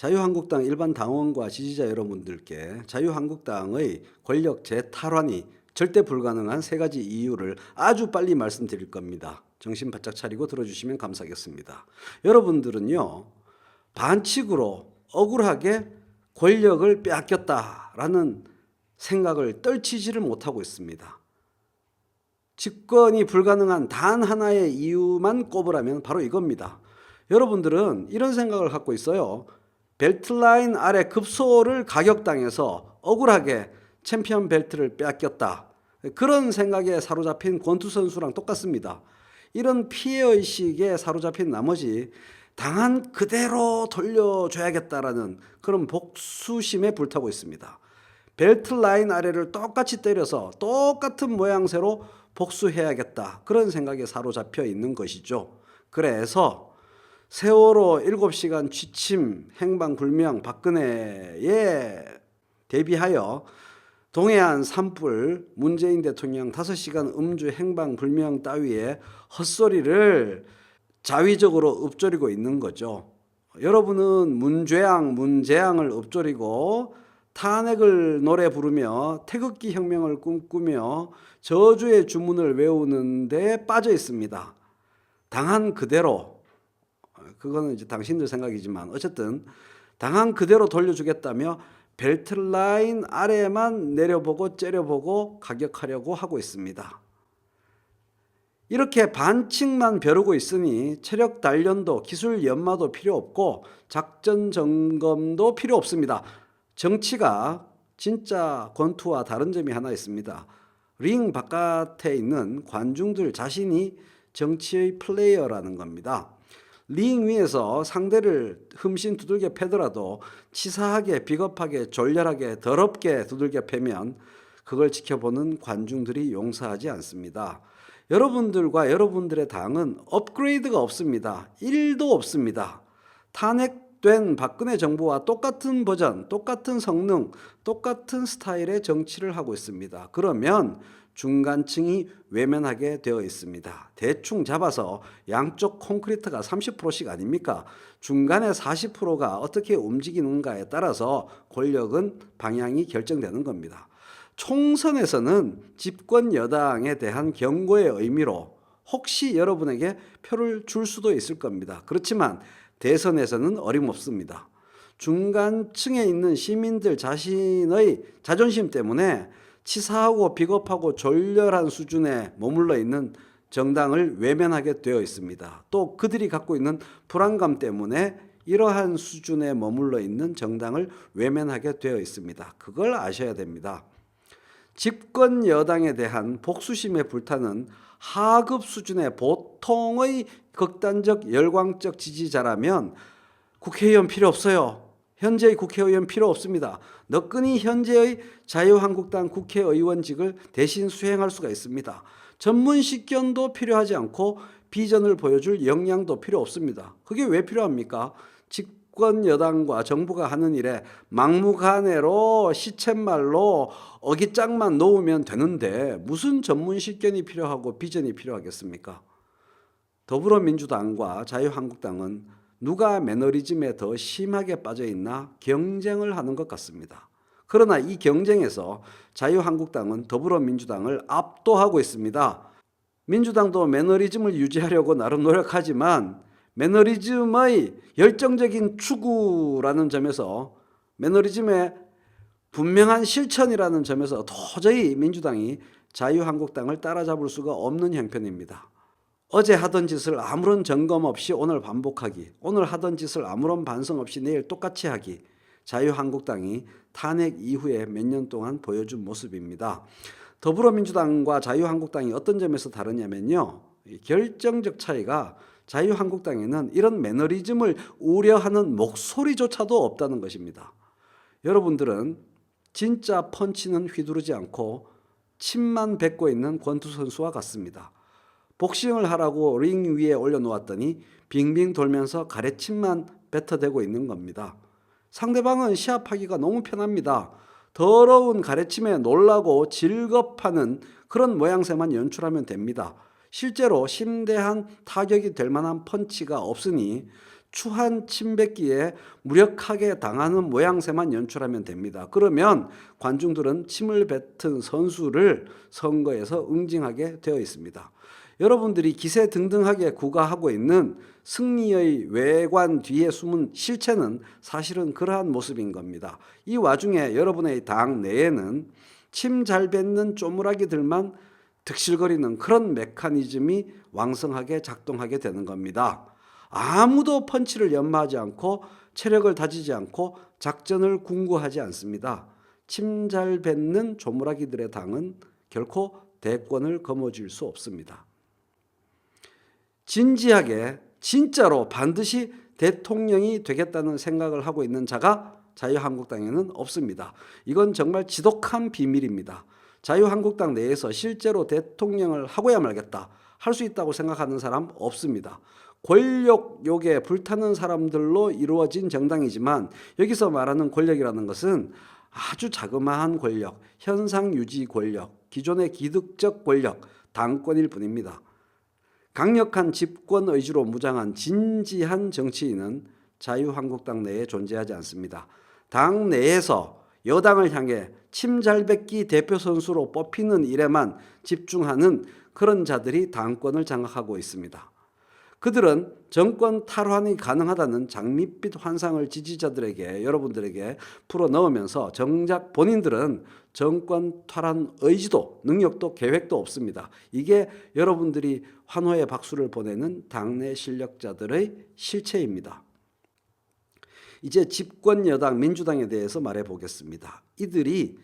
자유한국당 일반 당원과 지지자 여러분들께 자유한국당의 권력 재탈환이 절대 불가능한 세 가지 이유를 아주 빨리 말씀드릴 겁니다. 정신 바짝 차리고 들어주시면 감사하겠습니다. 여러분들은요, 반칙으로 억울하게 권력을 빼앗겼다라는 생각을 떨치지를 못하고 있습니다. 집권이 불가능한 단 하나의 이유만 꼽으라면 바로 이겁니다. 여러분들은 이런 생각을 갖고 있어요. 벨트라인 아래 급소를 가격당해서 억울하게 챔피언 벨트를 빼앗겼다. 그런 생각에 사로잡힌 권투 선수랑 똑같습니다. 이런 피해의식에 사로잡힌 나머지 당한 그대로 돌려줘야겠다라는 그런 복수심에 불타고 있습니다. 벨트 라인 아래를 똑같이 때려서 똑같은 모양새로 복수해야겠다. 그런 생각에 사로잡혀 있는 것이죠. 그래서 세월호 7시간 취침 행방불명 박근혜에 대비하여 동해안 산불 문재인 대통령 5시간 음주 행방불명 따위의 헛소리를 자위적으로 읊조리고 있는 거죠. 여러분은 문재앙을 읊조리고 탄핵을 노래 부르며 태극기 혁명을 꿈꾸며 저주의 주문을 외우는데 빠져 있습니다. 당한 그대로, 그거는 이제 당신들 생각이지만 어쨌든 당한 그대로 돌려주겠다며 벨트라인 아래만 내려보고 째려보고 가격하려고 하고 있습니다. 이렇게 반칙만 벼르고 있으니 체력 단련도 기술 연마도 필요 없고 작전 점검도 필요 없습니다. 정치가 진짜 권투와 다른 점이 하나 있습니다. 링 바깥에 있는 관중들 자신이 정치의 플레이어라는 겁니다. 링 위에서 상대를 흠씬 두들겨 패더라도 치사하게 비겁하게 졸렬하게 더럽게 두들겨 패면 그걸 지켜보는 관중들이 용서하지 않습니다. 여러분들과 여러분들의 당은 업그레이드가 없습니다. 1도 없습니다. 탄핵된 박근혜 정부와 똑같은 버전, 똑같은 성능, 똑같은 스타일의 정치를 하고 있습니다. 그러면 중간층이 외면하게 되어 있습니다. 대충 잡아서 양쪽 콘크리트가 30%씩 아닙니까? 중간에 40%가 어떻게 움직이는가에 따라서 권력은 방향이 결정되는 겁니다. 총선에서는 집권 여당에 대한 경고의 의미로 혹시 여러분에게 표를 줄 수도 있을 겁니다. 그렇지만 대선에서는 어림없습니다. 중간층에 있는 시민들 자신의 자존심 때문에 치사하고 비겁하고 졸렬한 수준에 머물러 있는 정당을 외면하게 되어 있습니다. 또 그들이 갖고 있는 불안감 때문에 이러한 수준에 머물러 있는 정당을 외면하게 되어 있습니다. 그걸 아셔야 됩니다. 집권 여당에 대한 복수심에 불타는 하급 수준의 보통의 극단적 열광적 지지자라면 국회의원 필요 없어요. 현재의 국회의원 필요 없습니다. 너끈히 현재의 자유한국당 국회의원직을 대신 수행할 수가 있습니다. 전문 식견도 필요하지 않고 비전을 보여줄 역량도 필요 없습니다. 그게 왜 필요합니까? 집권 여당과 정부가 하는 일에 막무가내로 시쳇말로 어깃장만 놓으면 되는데 무슨 전문 식견이 필요하고 비전이 필요하겠습니까? 더불어민주당과 자유한국당은 누가 매너리즘에 더 심하게 빠져있나 경쟁을 하는 것 같습니다. 그러나 이 경쟁에서 자유한국당은 더불어민주당을 압도하고 있습니다. 민주당도 매너리즘을 유지하려고 나름 노력하지만 매너리즘의 열정적인 추구라는 점에서 매너리즘의 분명한 실천이라는 점에서 도저히 민주당이 자유한국당을 따라잡을 수가 없는 형편입니다. 어제 하던 짓을 아무런 점검 없이 오늘 반복하기, 오늘 하던 짓을 아무런 반성 없이 내일 똑같이 하기, 자유한국당이 탄핵 이후에 몇 년 동안 보여준 모습입니다. 더불어민주당과 자유한국당이 어떤 점에서 다르냐면요, 결정적 차이가 자유한국당에는 이런 매너리즘을 우려하는 목소리조차도 없다는 것입니다. 여러분들은 진짜 펀치는 휘두르지 않고 침만 뱉고 있는 권투 선수와 같습니다. 복싱을 하라고 링 위에 올려놓았더니 빙빙 돌면서 가래침만 뱉어대고 있는 겁니다. 상대방은 시합하기가 너무 편합니다. 더러운 가래침에 놀라고 질겁하는 그런 모양새만 연출하면 됩니다. 실제로 심대한 타격이 될 만한 펀치가 없으니 추한 침뱉기에 무력하게 당하는 모양새만 연출하면 됩니다. 그러면 관중들은 침을 뱉은 선수를 선거에서 응징하게 되어 있습니다. 여러분들이 기세등등하게 구가하고 있는 승리의 외관 뒤에 숨은 실체는 사실은 그러한 모습인 겁니다. 이 와중에 여러분의 당 내에는 침 잘 뱉는 쪼무라기들만 득실거리는 그런 메커니즘이 왕성하게 작동하게 되는 겁니다. 아무도 펀치를 연마하지 않고 체력을 다지지 않고 작전을 궁구하지 않습니다. 침 잘 뱉는 조무라기들의 당은 결코 대권을 거머쥘 수 없습니다. 진지하게 진짜로 반드시 대통령이 되겠다는 생각을 하고 있는 자가 자유한국당에는 없습니다. 이건 정말 지독한 비밀입니다. 자유한국당 내에서 실제로 대통령을 하고야 말겠다, 할 수 있다고 생각하는 사람 없습니다. 권력욕에 불타는 사람들로 이루어진 정당이지만 여기서 말하는 권력이라는 것은 아주 자그마한 권력, 현상 유지 권력, 기존의 기득적 권력, 당권일 뿐입니다. 강력한 집권 의지로 무장한 진지한 정치인은 자유한국당 내에 존재하지 않습니다. 당 내에서 여당을 향해 침 잘 뱉기 대표 선수로 뽑히는 일에만 집중하는 그런 자들이 당권을 장악하고 있습니다. 그들은 정권 탈환이 가능하다는 장밋빛 환상을 지지자들에게, 여러분들에게 풀어넣으면서 정작 본인들은 정권 탈환 의지도 능력도 계획도 없습니다. 이게 여러분들이 환호의 박수를 보내는 당내 실력자들의 실체입니다. 이제 집권 여당 민주당에 대해서 말해 보겠습니다. 이들이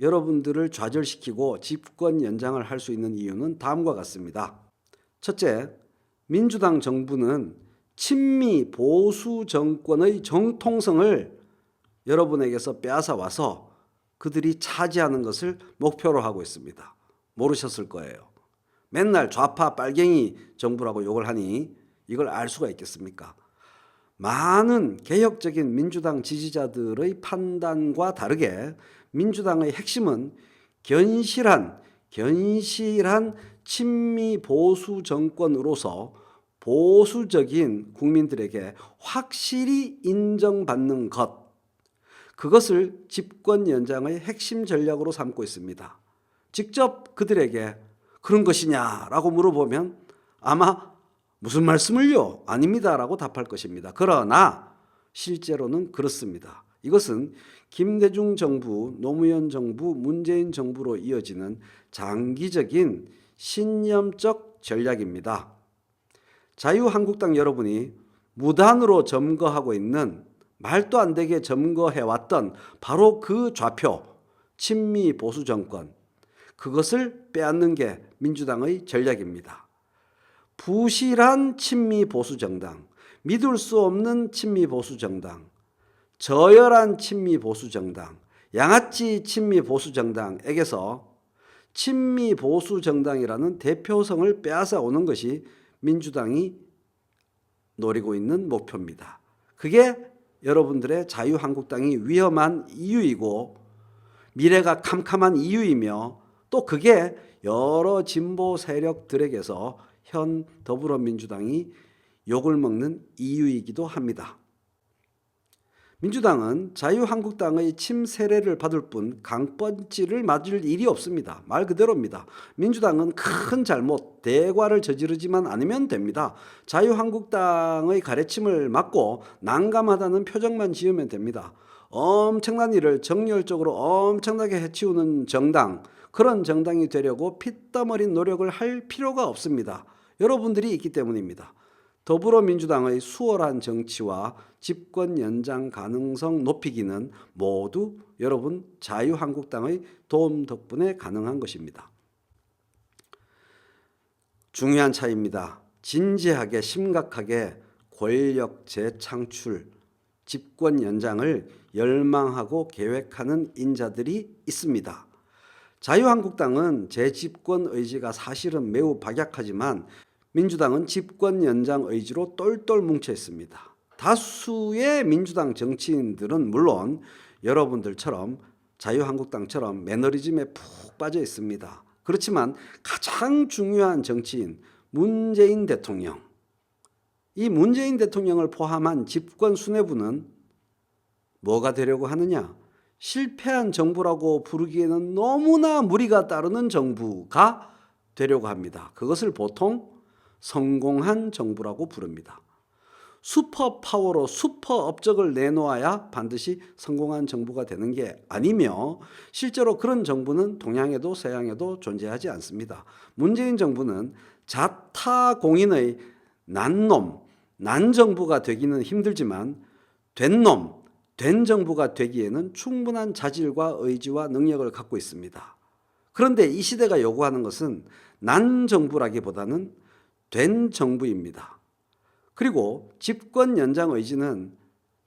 여러분들을 좌절시키고 집권 연장을 할 수 있는 이유는 다음과 같습니다. 첫째, 민주당 정부는 친미 보수 정권의 정통성을 여러분에게서 빼앗아 와서 그들이 차지하는 것을 목표로 하고 있습니다. 모르셨을 거예요. 맨날 좌파 빨갱이 정부라고 욕을 하니 이걸 알 수가 있겠습니까? 많은 개혁적인 민주당 지지자들의 판단과 다르게 민주당의 핵심은 견실한 친미 보수 정권으로서 보수적인 국민들에게 확실히 인정받는 것, 그것을 집권 연장의 핵심 전략으로 삼고 있습니다. 직접 그들에게 그런 것이냐라고 물어보면 아마 무슨 말씀을요? 아닙니다라고 답할 것입니다. 그러나 실제로는 그렇습니다. 이것은 김대중 정부, 노무현 정부, 문재인 정부로 이어지는 장기적인 신념적 전략입니다. 자유한국당 여러분이 무단으로 점거하고 있는, 말도 안 되게 점거해왔던 바로 그 좌표, 친미 보수 정권, 그것을 빼앗는 게 민주당의 전략입니다. 부실한 친미 보수 정당, 믿을 수 없는 친미 보수 정당, 저열한 친미 보수 정당, 양아치 친미 보수 정당에게서 친미 보수 정당이라는 대표성을 빼앗아 오는 것이 민주당이 노리고 있는 목표입니다. 그게 여러분들의 자유한국당이 위험한 이유이고 미래가 캄캄한 이유이며, 또 그게 여러 진보 세력들에게서 현 더불어민주당이 욕을 먹는 이유이기도 합니다. 민주당은 자유한국당의 침세례를 받을 뿐 강펀치를 맞을 일이 없습니다. 말 그대로입니다. 민주당은 큰 잘못, 대과를 저지르지만 않으면 됩니다. 자유한국당의 가래침을 맞고 난감하다는 표정만 지으면 됩니다. 엄청난 일을 정열적으로 엄청나게 해치우는 정당, 그런 정당이 되려고 피땀 어린 노력을 할 필요가 없습니다. 여러분들이 있기 때문입니다. 더불어민주당의 수월한 정치와 집권 연장 가능성 높이기는 모두 여러분 자유한국당의 도움 덕분에 가능한 것입니다. 중요한 차이입니다. 진지하게 심각하게 권력 재창출, 집권 연장을 열망하고 계획하는 인자들이 있습니다. 자유한국당은 재집권 의지가 사실은 매우 박약하지만 민주당은 집권 연장 의지로 똘똘 뭉쳐 있습니다. 다수의 민주당 정치인들은 물론 여러분들처럼 자유한국당처럼 매너리즘에 푹 빠져 있습니다. 그렇지만 가장 중요한 정치인 문재인 대통령, 이 문재인 대통령을 포함한 집권 수뇌부는 뭐가 되려고 하느냐? 실패한 정부라고 부르기에는 너무나 무리가 따르는 정부가 되려고 합니다. 그것을 보통 성공한 정부라고 부릅니다. 슈퍼파워로 슈퍼 업적을 내놓아야 반드시 성공한 정부가 되는 게 아니며, 실제로 그런 정부는 동양에도 서양에도 존재하지 않습니다. 문재인 정부는 자타공인의 난놈, 난정부가 되기는 힘들지만 된 정부가 되기에는 충분한 자질과 의지와 능력을 갖고 있습니다. 그런데 이 시대가 요구하는 것은 난 정부라기보다는 된 정부입니다. 그리고 집권 연장 의지는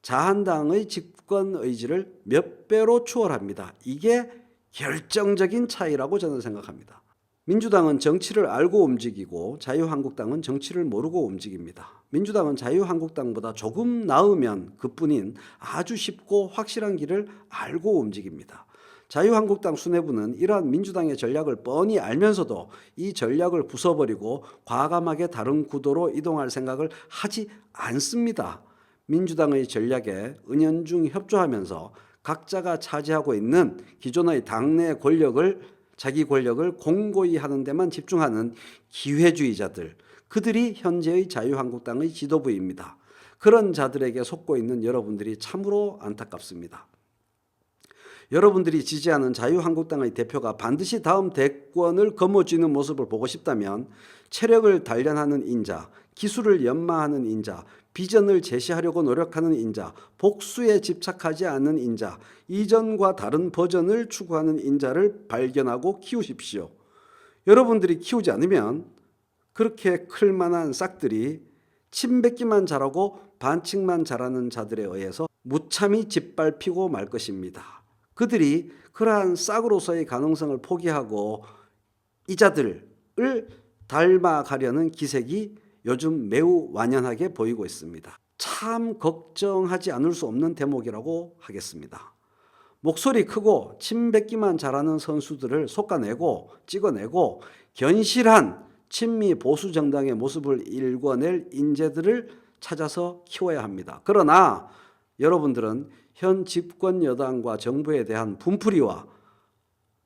자한당의 집권 의지를 몇 배로 추월합니다. 이게 결정적인 차이라고 저는 생각합니다. 민주당은 정치를 알고 움직이고 자유한국당은 정치를 모르고 움직입니다. 민주당은 자유한국당보다 조금 나으면 그뿐인 아주 쉽고 확실한 길을 알고 움직입니다. 자유한국당 수뇌부는 이러한 민주당의 전략을 뻔히 알면서도 이 전략을 부숴버리고 과감하게 다른 구도로 이동할 생각을 하지 않습니다. 민주당의 전략에 은연중 협조하면서 각자가 차지하고 있는 기존의 당내 권력을, 자기 권력을 공고히 하는 데만 집중하는 기회주의자들, 그들이 현재의 자유한국당의 지도부입니다. 그런 자들에게 속고 있는 여러분들이 참으로 안타깝습니다. 여러분들이 지지하는 자유한국당의 대표가 반드시 다음 대권을 거머쥐는 모습을 보고 싶다면 체력을 단련하는 인자, 기술을 연마하는 인자, 비전을 제시하려고 노력하는 인자, 복수에 집착하지 않는 인자, 이전과 다른 버전을 추구하는 인자를 발견하고 키우십시오. 여러분들이 키우지 않으면 그렇게 클만한 싹들이 침뱉기만 잘하고 반칙만 잘하는 자들에 의해서 무참히 짓밟히고 말 것입니다. 그들이 그러한 싹으로서의 가능성을 포기하고 이자들을 닮아가려는 기색이 요즘 매우 완연하게 보이고 있습니다. 참 걱정하지 않을 수 없는 대목이라고 하겠습니다. 목소리 크고 침뱉기만 잘하는 선수들을 솎아내고 찍어내고 견실한 친미 보수 정당의 모습을 일궈낼 인재들을 찾아서 키워야 합니다. 그러나 여러분들은 현 집권 여당과 정부에 대한 분풀이와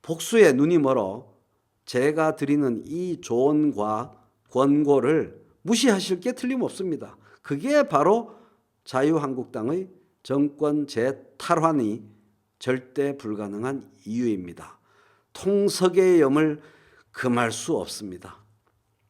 복수에 눈이 멀어 제가 드리는 이 조언과 권고를 무시하실 게 틀림없습니다. 그게 바로 자유한국당의 정권 재탈환이 절대 불가능한 이유입니다. 통석의 염을 금할 수 없습니다.